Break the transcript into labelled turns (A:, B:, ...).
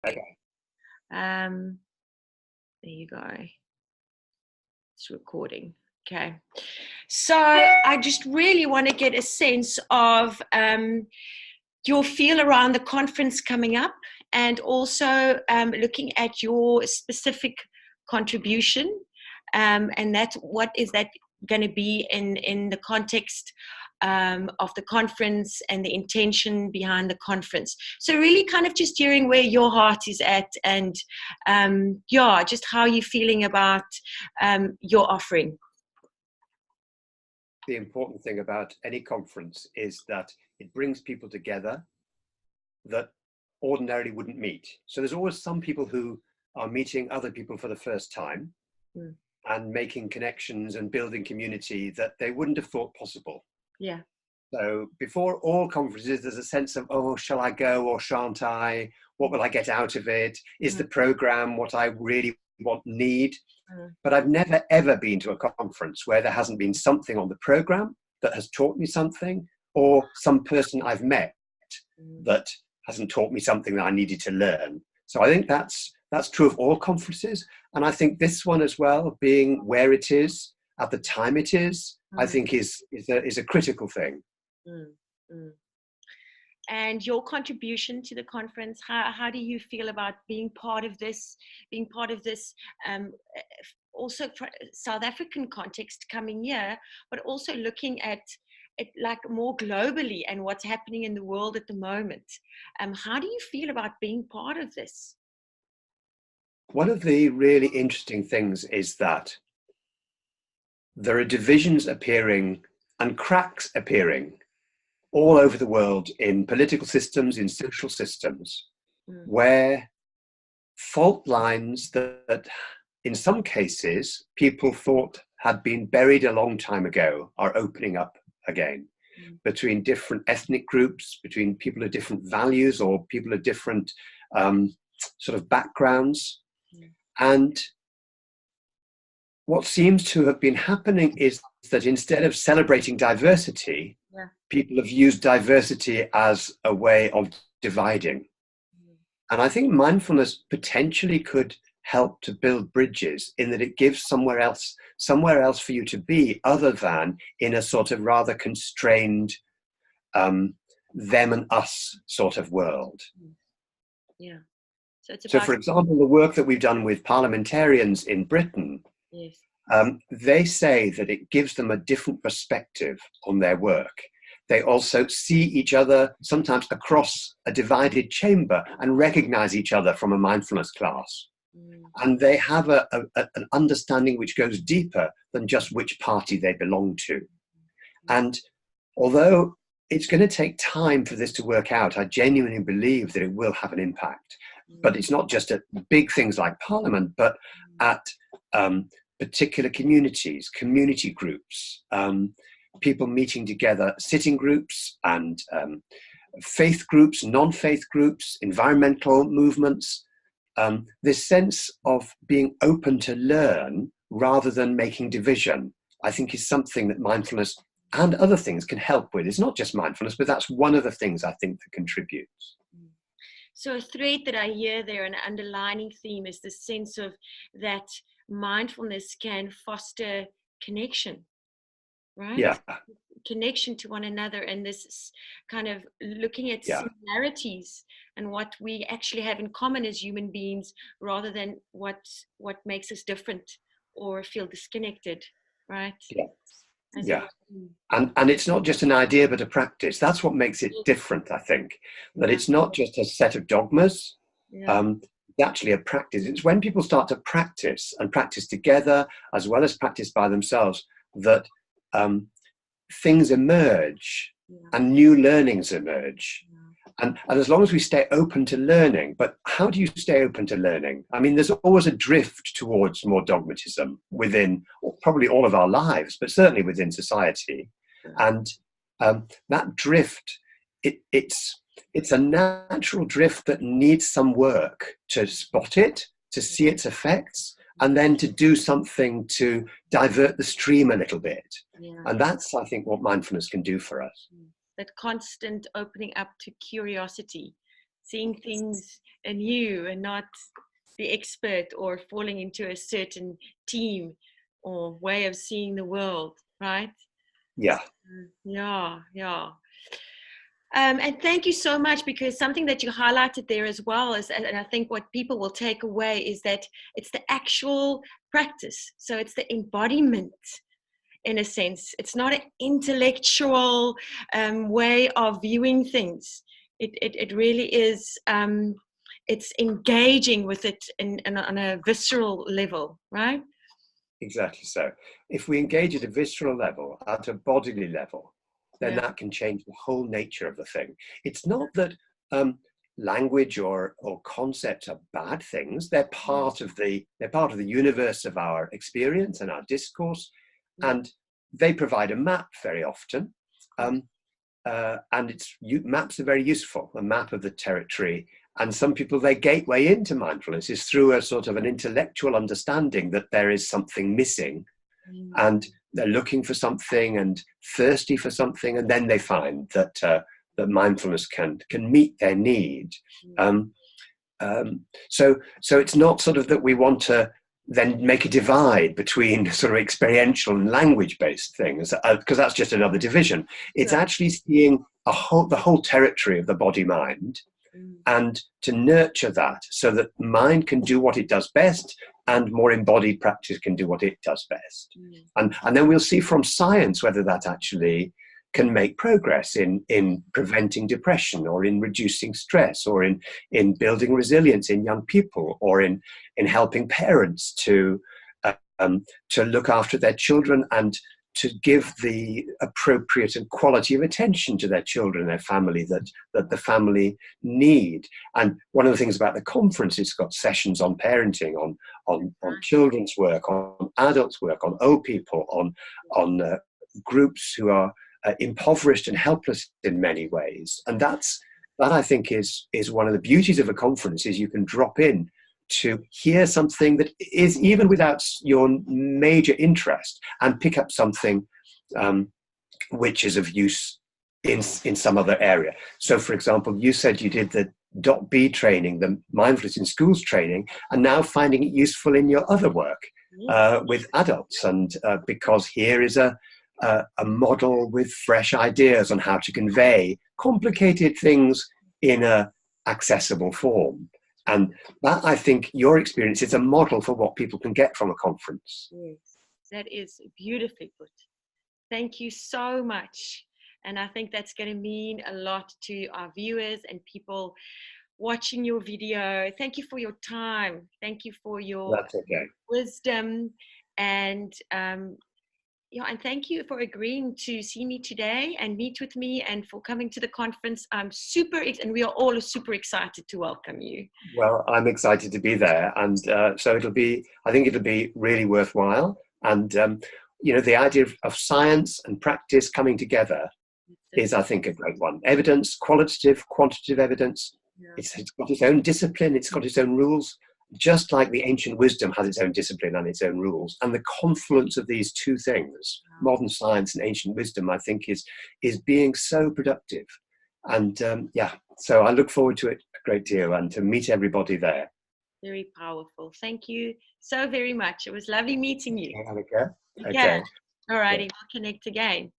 A: Okay.
B: There you go. It's recording. Okay. So I just really want to get a sense of your feel around the conference coming up, and also looking at your specific contribution, and that what is that going to be in the context of the conference and the intention behind the conference. So really kind of just hearing where your heart is at, and just how you're feeling about your offering.
A: The important thing about any conference is that it brings people together that ordinarily wouldn't meet. So there's always some people who are meeting other people for the first time and making connections and building community that they wouldn't have thought possible.
B: Yeah.
A: So before all conferences, there's a sense of, oh, shall I go or shan't I? What will I get out of it? Is the program what I really need? But I've never, ever been to a conference where there hasn't been something on the program that has taught me something, or some person I've met that hasn't taught me something that I needed to learn. So I think that's true of all conferences. And I think this one as well, being where it is, at the time it is, I think is a critical thing.
B: And your contribution to the conference, how do you feel about being part of this, also South African context coming here, but also looking at it like more globally and what's happening in the world at the moment? How do you feel about being part of this?
A: One of the really interesting things is that there are divisions appearing and cracks appearing all over the world in political systems, in social systems, where fault lines that in some cases people thought had been buried a long time ago are opening up again, between different ethnic groups, between people of different values or people of different sort of backgrounds. And what seems to have been happening is that instead of celebrating diversity, people have used diversity as a way of dividing. And I think mindfulness potentially could help to build bridges, in that it gives somewhere else for you to be, other than in a sort of rather constrained them and us sort of world.
B: Yeah.
A: So for example, the work that we've done with parliamentarians in Britain, they say that it gives them a different perspective on their work. They also see each other sometimes across a divided chamber and recognize each other from a mindfulness class. And they have an understanding which goes deeper than just which party they belong to. And although it's going to take time for this to work out, I genuinely believe that it will have an impact. But it's not just at big things like Parliament, but at particular communities, community groups, people meeting together, sitting groups and faith groups, non-faith groups, environmental movements. This sense of being open to learn rather than making division, I think, is something that mindfulness and other things can help with. It's not just mindfulness, but that's one of the things I think that contributes.
B: So a thread that I hear there, an underlining theme, is the sense of that mindfulness can foster connection, right?
A: Yeah.
B: Connection to one another, and this kind of looking at similarities and what we actually have in common as human beings, rather than what makes us different or feel disconnected, right?
A: Yeah. And it's not just an idea, but a practice. That's what makes it different, I think. That it's not just a set of dogmas. It's actually a practice. It's when people start to practice, and practice together as well as practice by themselves, that things emerge and new learnings emerge. And as long as we stay open to learning, but how do you stay open to learning? I mean, there's always a drift towards more dogmatism within probably all of our lives, but certainly within society. And that drift, it's a natural drift that needs some work to spot it, to see its effects, and then to do something to divert the stream a little bit. And that's, I think, what mindfulness can do for us.
B: That constant opening up to curiosity, seeing things anew and not the expert or falling into a certain team or way of seeing the world, right?
A: Yeah.
B: Yeah. And thank you so much, because something that you highlighted there as well is, and I think what people will take away is that it's the actual practice. So it's the embodiment, in a sense. It's not an intellectual way of viewing things. It really is, it's engaging with it on a visceral level, right?
A: Exactly so. If we engage at a visceral level, at a bodily level, then that can change the whole nature of the thing. It's not that language or concepts are bad things. They're part of the universe of our experience and our discourse, and they provide a map very often. And maps are very useful. A map of the territory. And some people, their gateway into mindfulness is through a sort of an intellectual understanding that there is something missing, and they're looking for something and thirsty for something, and then they find that that mindfulness can meet their need. So it's not sort of that we want to then make a divide between sort of experiential and language-based things, because that's just another division. It's actually seeing the whole territory of the body-mind, and to nurture that so that mind can do what it does best, and more embodied practice can do what it does best. And then we'll see from science whether that actually can make progress in preventing depression, or in reducing stress, or in building resilience in young people, or in helping parents to look after their children and to give the appropriate and quality of attention to their children and their family that the family need. And one of the things about the conference, it's got sessions on parenting, on children's work, on adults' work, on old people, on groups who are impoverished and helpless in many ways. And that I think is one of the beauties of a conference, is you can drop in to hear something that is even without your major interest, and pick up something which is of use in some other area. So, for example, you said you did the .B training, the mindfulness in schools training, and now finding it useful in your other work with adults. And because here is a model with fresh ideas on how to convey complicated things in a accessible form. And that, I think, your experience is a model for what people can get from a conference.
B: Yes, that is beautifully put. Thank you so much. And I think that's going to mean a lot to our viewers and people watching your video. Thank you for your time. Thank you for your wisdom. And and thank you for agreeing to see me today and meet with me, and for coming to the conference. I'm and we are all super excited to welcome you.
A: Well, I'm excited to be there, and so I think it'll be really worthwhile. And the idea of science and practice coming together is, I think, a great one. Evidence, qualitative, quantitative evidence. Yeah. It's got its own discipline. It's got its own rules. Just like the ancient wisdom has its own discipline and its own rules. And the confluence of these two things, modern science and ancient wisdom, I think is being so productive. And so I look forward to it a great deal, and to meet everybody there.
B: Very powerful. Thank you so very much. It was lovely meeting you.
A: Okay.
B: All righty, we'll connect again.